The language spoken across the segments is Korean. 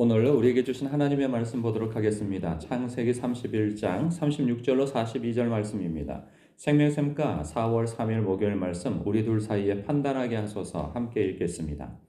오늘 우리에게 주신 하나님의 말씀 보도록 하겠습니다. 창세기 31장 36절로 42절 말씀입니다. 생명샘과 4월 3일 목요일 말씀 우리 둘 사이에 판단하게 하소서 함께 읽겠습니다.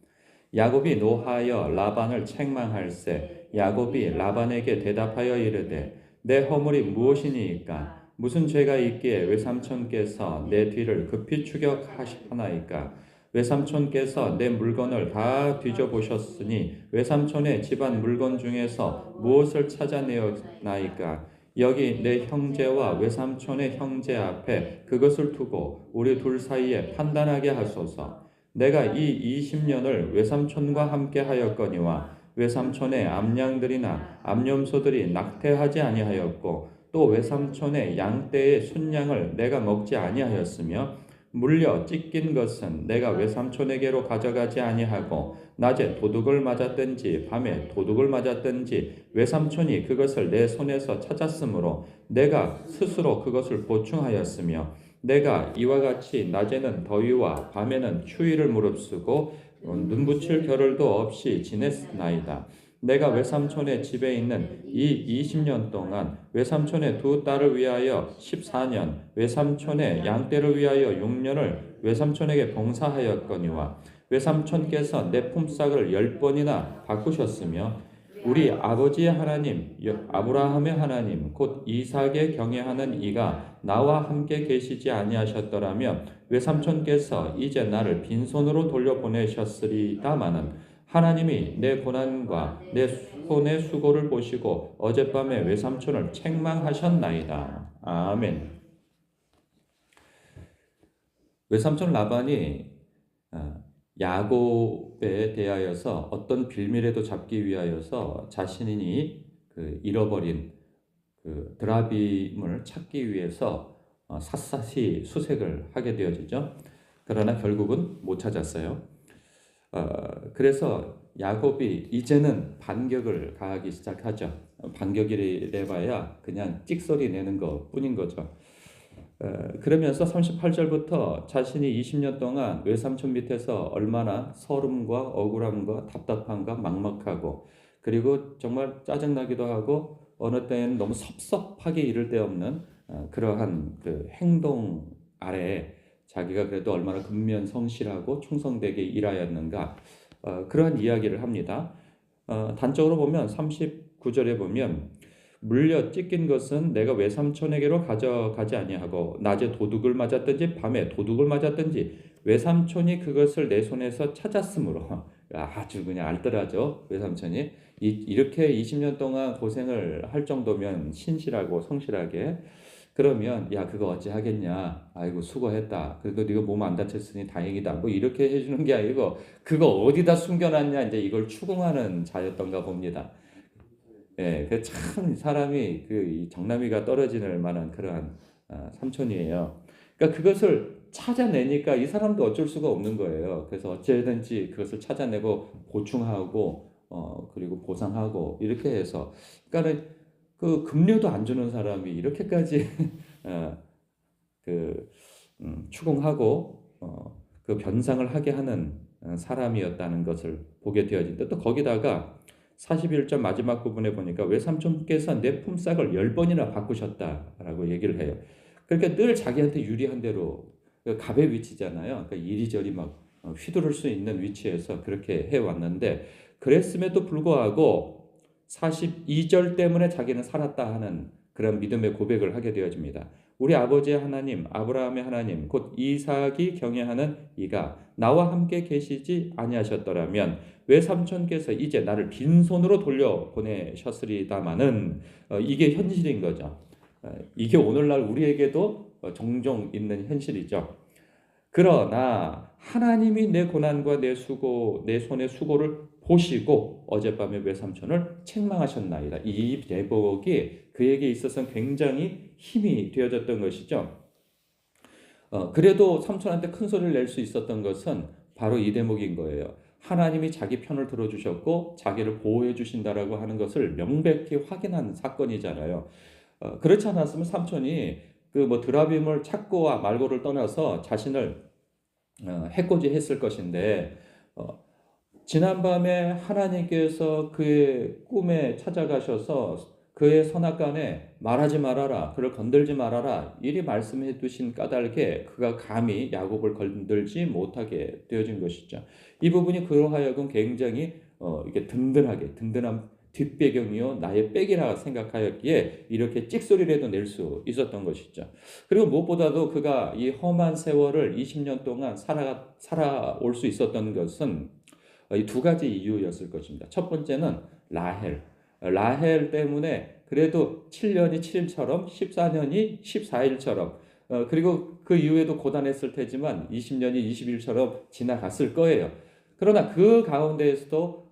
야곱이 노하여 라반을 책망할세 야곱이 라반에게 대답하여 이르되 내 허물이 무엇이니이까 무슨 죄가 있기에 외삼촌께서 내 뒤를 급히 추격하시나이까 외삼촌께서 내 물건을 다 뒤져보셨으니 외삼촌의 집안 물건 중에서 무엇을 찾아내었나이까 여기 내 형제와 외삼촌의 형제 앞에 그것을 두고 우리 둘 사이에 판단하게 하소서. 내가 이 20년을 외삼촌과 함께 하였거니와 외삼촌의 암양들이나 암염소들이 낙태하지 아니하였고 또 외삼촌의 양떼의 순양을 내가 먹지 아니하였으며 물려 찢긴 것은 내가 외삼촌에게로 가져가지 아니하고 낮에 도둑을 맞았든지 밤에 도둑을 맞았든지 외삼촌이 그것을 내 손에서 찾았으므로 내가 스스로 그것을 보충하였으며 내가 이와 같이 낮에는 더위와 밤에는 추위를 무릅쓰고 눈붙일 겨를도 없이 지냈나이다. 내가 외삼촌의 집에 있는 이 20년 동안 외삼촌의 두 딸을 위하여 14년, 외삼촌의 양떼를 위하여 6년을 외삼촌에게 봉사하였거니와 외삼촌께서 내 품삯을 10번이나 바꾸셨으며 우리 아버지의 하나님, 아브라함의 하나님, 곧 이삭에 경외하는 이가 나와 함께 계시지 아니하셨더라면 외삼촌께서 이제 나를 빈손으로 돌려보내셨으리다마는 하나님이 내 고난과 내 손의 수고를 보시고 어젯밤에 외삼촌을 책망하셨나이다. 아멘. 외삼촌 라반이 야곱에 대하여서 어떤 빌미라도 잡기 위하여서 자신이 잃어버린 드라빔을 찾기 위해서 샅샅이 수색을 하게 되어지죠. 그러나 결국은 못 찾았어요. 그래서 야곱이 이제는 반격을 가하기 시작하죠. 반격이래봐야 그냥 찍소리 내는 것 뿐인 거죠. 그러면서 38절부터 자신이 20년 동안 외삼촌 밑에서 얼마나 서름과 억울함과 답답함과 막막하고 그리고 정말 짜증나기도 하고 어느 때는 너무 섭섭하게 이를 데 없는 그러한 행동 아래 자기가 그래도 얼마나 근면성실하고 충성되게 일하였는가 그러한 이야기를 합니다. 단적으로 보면 39절에 보면 물려 찢긴 것은 내가 외삼촌에게로 가져가지 아니하고 낮에 도둑을 맞았든지 밤에 도둑을 맞았든지 외삼촌이 그것을 내 손에서 찾았으므로 아주 그냥 알뜰하죠. 외삼촌이 이렇게 20년 동안 고생을 할 정도면 신실하고 성실하게 그러면 야 그거 어찌 하겠냐 아이고 수고했다 그래도 네가 몸 안 다쳤으니 다행이다 뭐 이렇게 해주는 게 아니고 그거 어디다 숨겨놨냐 이제 이걸 추궁하는 자였던가 봅니다. 예, 참 사람이 이 정남이가 떨어지는 만한 그러한 삼촌이에요. 그러니까 그것을 찾아내니까 이 사람도 어쩔 수가 없는 거예요. 그래서 어찌든지 그것을 찾아내고 보충하고 그리고 보상하고 이렇게 해서 그러니까는 급료도 안 주는 사람이 이렇게까지 추궁하고 변상을 하게 하는 사람이었다는 것을 보게 되어진다. 또 거기다가 41절 마지막 부분에 보니까 외삼촌께서 내 품삯을 10번이나 바꾸셨다라고 얘기를 해요. 그러니까 늘 자기한테 유리한 대로 갑의 위치잖아요. 그러니까 이리저리 막 휘두를 수 있는 위치에서 그렇게 해왔는데 그랬음에도 불구하고 42절 때문에 자기는 살았다 하는 그런 믿음의 고백을 하게 되어집니다. 우리 아버지의 하나님, 아브라함의 하나님, 곧 이삭이 경외하는 이가 나와 함께 계시지 아니하셨더라면 외삼촌께서 이제 나를 빈손으로 돌려보내셨으리다마는 이게 현실인 거죠. 이게 오늘날 우리에게도 종종 있는 현실이죠. 그러나 하나님이 내 고난과 내 수고, 내 손의 수고를 보시고 어젯밤에 외삼촌을 책망하셨나이다. 이 대목이 그에게 있어서는 굉장히 힘이 되어졌던 것이죠. 그래도 삼촌한테 큰 소리를 낼 수 있었던 것은 바로 이 대목인 거예요. 하나님이 자기 편을 들어주셨고 자기를 보호해 주신다라고 하는 것을 명백히 확인한 사건이잖아요. 그렇지 않았으면 삼촌이 드라빔을 찾고와 말고를 떠나서 자신을 해코지했을 것인데 지난밤에 하나님께서 그의 꿈에 찾아가셔서 그의 선악간에 말하지 말아라, 그를 건들지 말아라 이리 말씀해 두신 까닭에 그가 감히 야곱을 건들지 못하게 되어진 것이죠. 이 부분이 그로 하여금 굉장히 이게 든든한 뒷배경이요 나의 백이라 생각하였기에 이렇게 찍소리라도 낼 수 있었던 것이죠. 그리고 무엇보다도 그가 이 험한 세월을 20년 동안 살아올 수 있었던 것은 이 두 가지 이유였을 것입니다. 첫 번째는 라헬 때문에 그래도 7년이 7일처럼 14년이 14일처럼 그리고 그 이후에도 고단했을 테지만 20년이 20일처럼 지나갔을 거예요. 그러나 그 가운데서도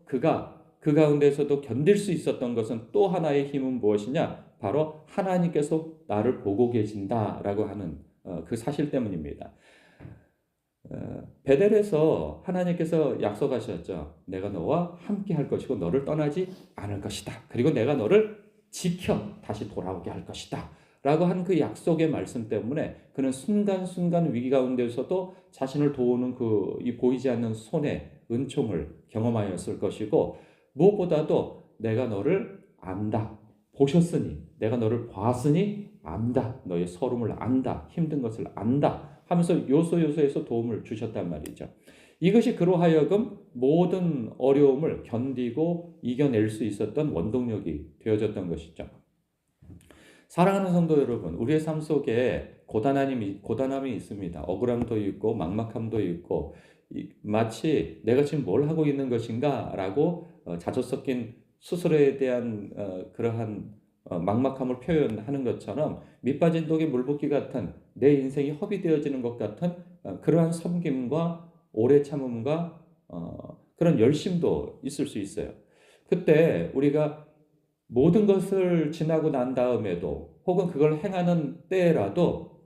견딜 수 있었던 것은 또 하나의 힘은 무엇이냐? 바로 하나님께서 나를 보고 계신다라고 하는 그 사실 때문입니다. 베델에서 하나님께서 약속하셨죠. 내가 너와 함께 할 것이고 너를 떠나지 않을 것이다. 그리고 내가 너를 지켜 다시 돌아오게 할 것이다. 라고 한 그 약속의 말씀 때문에 그는 순간순간 위기 가운데서도 자신을 도우는 이 보이지 않는 손의 은총을 경험하였을 것이고 무엇보다도 내가 너를 안다. 보셨으니 내가 너를 봤으니 안다. 너의 서름을 안다. 힘든 것을 안다. 하면서 요소요소에서 도움을 주셨단 말이죠. 이것이 그로 하여금 모든 어려움을 견디고 이겨낼 수 있었던 원동력이 되어졌던 것이죠. 사랑하는 성도 여러분, 우리의 삶 속에 고단함이 있습니다. 억울함도 있고 막막함도 있고 마치 내가 지금 뭘 하고 있는 것인가 라고 자주 섞인 스스로에 대한 그러한 막막함을 표현하는 것처럼 밑빠진 독에 물 붓기 같은 내 인생이 허비되어지는 것 같은 그러한 섬김과 오래 참음과 그런 열심도 있을 수 있어요. 그때 우리가 모든 것을 지나고 난 다음에도 혹은 그걸 행하는 때라도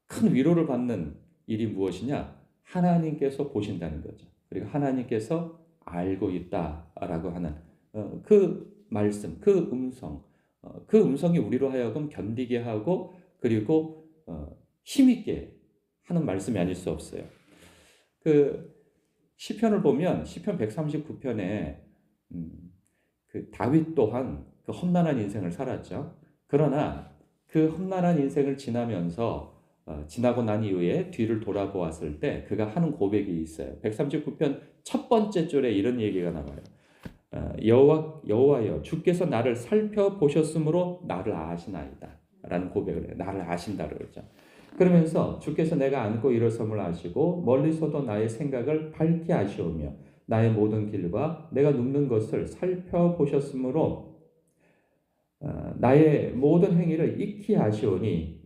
큰 위로를 받는 일이 무엇이냐? 하나님께서 보신다는 거죠. 그리고 하나님께서 알고 있다라고 하는 그 말씀, 그 음성이 우리로 하여금 견디게 하고 그리고 힘있게 하는 말씀이 아닐 수 없어요. 그 시편을 보면 시편 139편에 그 다윗 또한 그 험난한 인생을 살았죠. 그러나 그 험난한 인생을 지나고 난 이후에 뒤를 돌아보았을 때 그가 하는 고백이 있어요. 139편 첫 번째 줄에 이런 얘기가 나와요. 여호와여 주께서 나를 살펴보셨으므로 나를 아시나이다 라는 고백을 해요. 나를 아신다 그러죠. 그러면서 주께서 내가 앉고 일어섬을 아시고 멀리서도 나의 생각을 밝히 아시오며 나의 모든 길과 내가 눕는 것을 살펴보셨으므로 나의 모든 행위를 익히 아시오니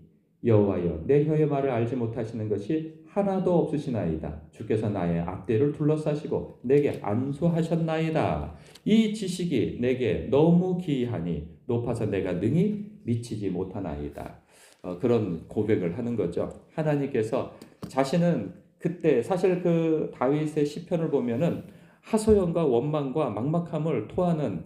여호와여 내 혀의 말을 알지 못하시는 것이 하나도 없으시나이다. 주께서 나의 앞뒤를 둘러싸시고 내게 안수하셨나이다. 이 지식이 내게 너무 기이하니 높아서 내가 능히 미치지 못하나이다. 그런 고백을 하는 거죠. 하나님께서 자신은 그때 사실 그 다윗의 시편을 보면은 하소연과 원망과 막막함을 토로하는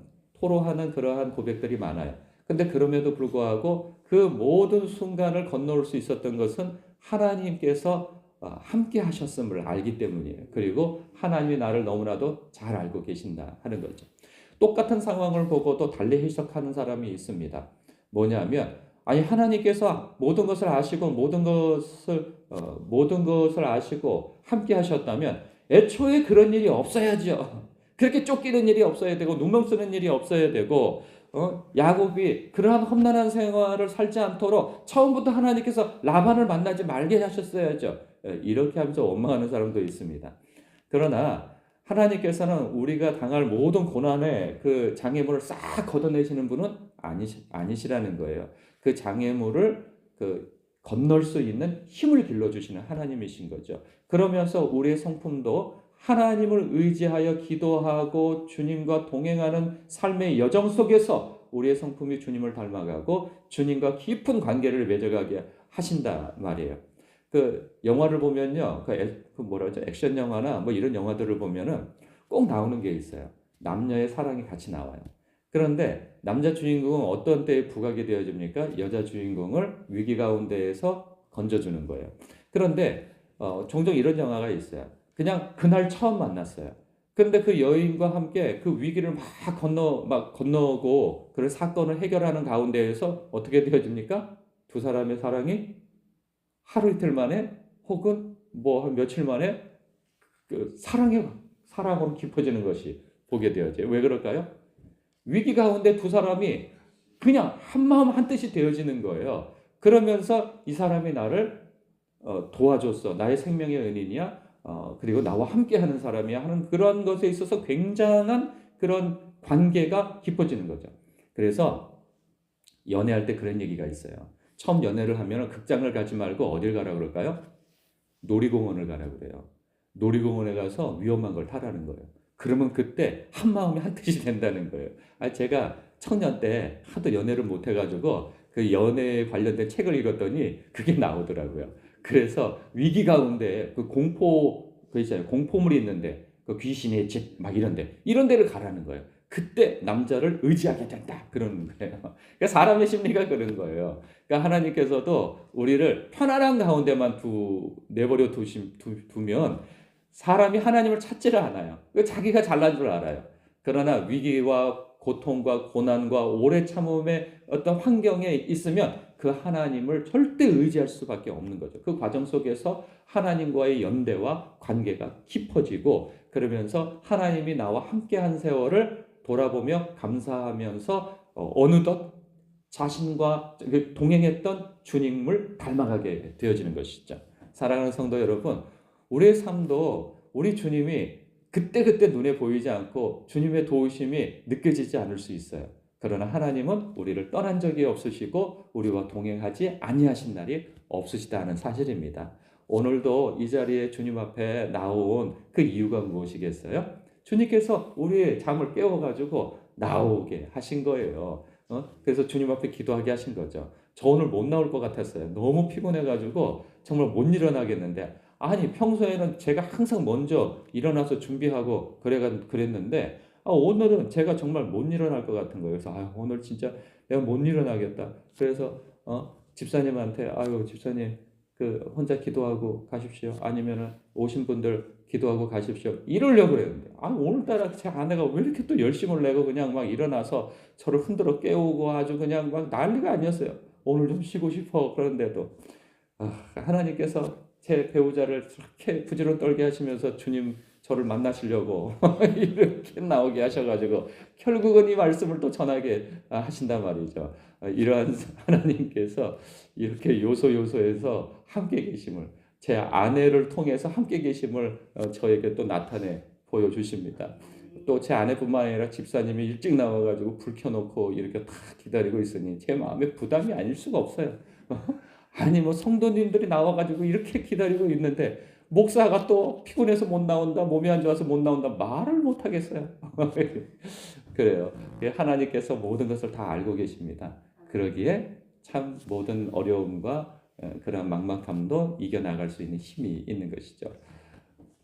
그러한 고백들이 많아요. 근데 그럼에도 불구하고 그 모든 순간을 건너올 수 있었던 것은 하나님께서 함께 하셨음을 알기 때문이에요. 그리고 하나님이 나를 너무나도 잘 알고 계신다 하는 거죠. 똑같은 상황을 보고도 달리 해석하는 사람이 있습니다. 뭐냐면 아니 하나님께서 모든 것을 아시고 모든 것을 아시고 함께 하셨다면 애초에 그런 일이 없어야죠. 그렇게 쫓기는 일이 없어야 되고 누명 쓰는 일이 없어야 되고 야곱이 그러한 험난한 생활을 살지 않도록 처음부터 하나님께서 라반을 만나지 말게 하셨어야죠. 이렇게 하면서 원망하는 사람도 있습니다. 그러나 하나님께서는 우리가 당할 모든 고난의 그 장애물을 싹 걷어내시는 분은 아니시라는 거예요. 그 장애물을 건널 수 있는 힘을 길러주시는 하나님이신 거죠. 그러면서 우리의 성품도 하나님을 의지하여 기도하고 주님과 동행하는 삶의 여정 속에서 우리의 성품이 주님을 닮아가고 주님과 깊은 관계를 맺어가게 하신다 말이에요. 그 영화를 보면요, 액션 영화나 뭐 이런 영화들을 보면은 꼭 나오는 게 있어요. 남녀의 사랑이 같이 나와요. 그런데 남자 주인공은 어떤 때에 부각이 되어집니까? 여자 주인공을 위기 가운데에서 건져주는 거예요. 그런데 종종 이런 영화가 있어요. 그냥 그날 처음 만났어요. 그런데 그 여인과 함께 그 위기를 막 건너고 그런 사건을 해결하는 가운데에서 어떻게 되어집니까? 두 사람의 사랑이 하루 이틀 만에 혹은 뭐 한 며칠 만에 그 사랑으로 깊어지는 것이 보게 되어져요. 왜 그럴까요? 위기 가운데 두 사람이 그냥 한마음 한뜻이 되어지는 거예요. 그러면서 이 사람이 나를 도와줬어. 나의 생명의 은인이야. 그리고 나와 함께하는 사람이야 하는 그런 것에 있어서 굉장한 그런 관계가 깊어지는 거죠. 그래서 연애할 때 그런 얘기가 있어요. 처음 연애를 하면 극장을 가지 말고 어딜 가라 그럴까요? 놀이공원을 가라 그래요. 놀이공원에 가서 위험한 걸 타라는 거예요. 그러면 그때 한 마음이 한 뜻이 된다는 거예요. 제가 청년 때 하도 연애를 못 해가지고 그 연애에 관련된 책을 읽었더니 그게 나오더라고요. 그래서 위기 가운데 그 그 있잖아요. 공포물이 있는데 그 귀신의 집 막 이런 데를 가라는 거예요. 그때 남자를 의지하게 된다. 그러는 거예요. 그러니까 사람의 심리가 그런 거예요. 그러니까 하나님께서도 우리를 편안한 가운데만 내버려 두면 사람이 하나님을 찾지를 않아요. 자기가 잘난 줄 알아요. 그러나 위기와 고통과 고난과 오래 참음의 어떤 환경에 있으면 그 하나님을 절대 의지할 수밖에 없는 거죠. 그 과정 속에서 하나님과의 연대와 관계가 깊어지고 그러면서 하나님이 나와 함께한 세월을 돌아보며 감사하면서 어느덧 자신과 동행했던 주님을 닮아가게 되어지는 것이죠. 사랑하는 성도 여러분, 우리의 삶도 우리 주님이 그때그때 눈에 보이지 않고 주님의 도우심이 느껴지지 않을 수 있어요. 그러나 하나님은 우리를 떠난 적이 없으시고 우리와 동행하지 아니하신 날이 없으시다는 사실입니다. 오늘도 이 자리에 주님 앞에 나온 그 이유가 무엇이겠어요? 주님께서 우리의 잠을 깨워가지고 나오게 하신 거예요. 그래서 주님 앞에 기도하게 하신 거죠. 저 오늘 못 나올 것 같았어요. 너무 피곤해가지고 정말 못 일어나겠는데 아니 평소에는 제가 항상 먼저 일어나서 준비하고 그랬는데 오늘은 제가 정말 못 일어날 것 같은 거예요. 그래서 오늘 진짜 내가 못 일어나겠다. 그래서 집사님한테 아유 집사님 그 혼자 기도하고 가십시오. 아니면은 오신 분들 기도하고 가십시오. 이러려고 그랬는데 오늘따라 제 아내가 왜 이렇게 또 열심을 내고 그냥 막 일어나서 저를 흔들어 깨우고 아주 그냥 막 난리가 아니었어요. 오늘 좀 쉬고 싶어 그런데도 하나님께서 제 배우자를 그렇게 부지런 떨게 하시면서 주님 저를 만나시려고 이렇게 나오게 하셔가지고 결국은 이 말씀을 또 전하게 하신단 말이죠. 이러한 하나님께서 이렇게 요소에서 함께 계심을 제 아내를 통해서 함께 계심을 저에게 또 나타내 보여주십니다. 또 제 아내뿐만 아니라 집사님이 일찍 나와가지고 불 켜놓고 이렇게 다 기다리고 있으니 제 마음에 부담이 아닐 수가 없어요. 아니 뭐 성도님들이 나와가지고 이렇게 기다리고 있는데 목사가 또 피곤해서 못 나온다, 몸이 안 좋아서 못 나온다 말을 못 하겠어요. 그래요. 하나님께서 모든 것을 다 알고 계십니다. 그러기에 참 모든 어려움과 그런 막막함도 이겨나갈 수 있는 힘이 있는 것이죠.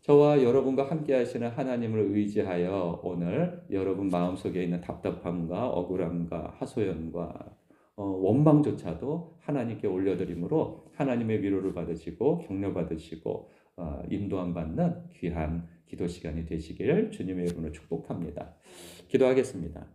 저와 여러분과 함께 하시는 하나님을 의지하여 오늘 여러분 마음속에 있는 답답함과 억울함과 하소연과 원망조차도 하나님께 올려드림으로 하나님의 위로를 받으시고 격려받으시고 인도함 받는 귀한 기도 시간이 되시기를 주님의 이름으로 축복합니다. 기도하겠습니다.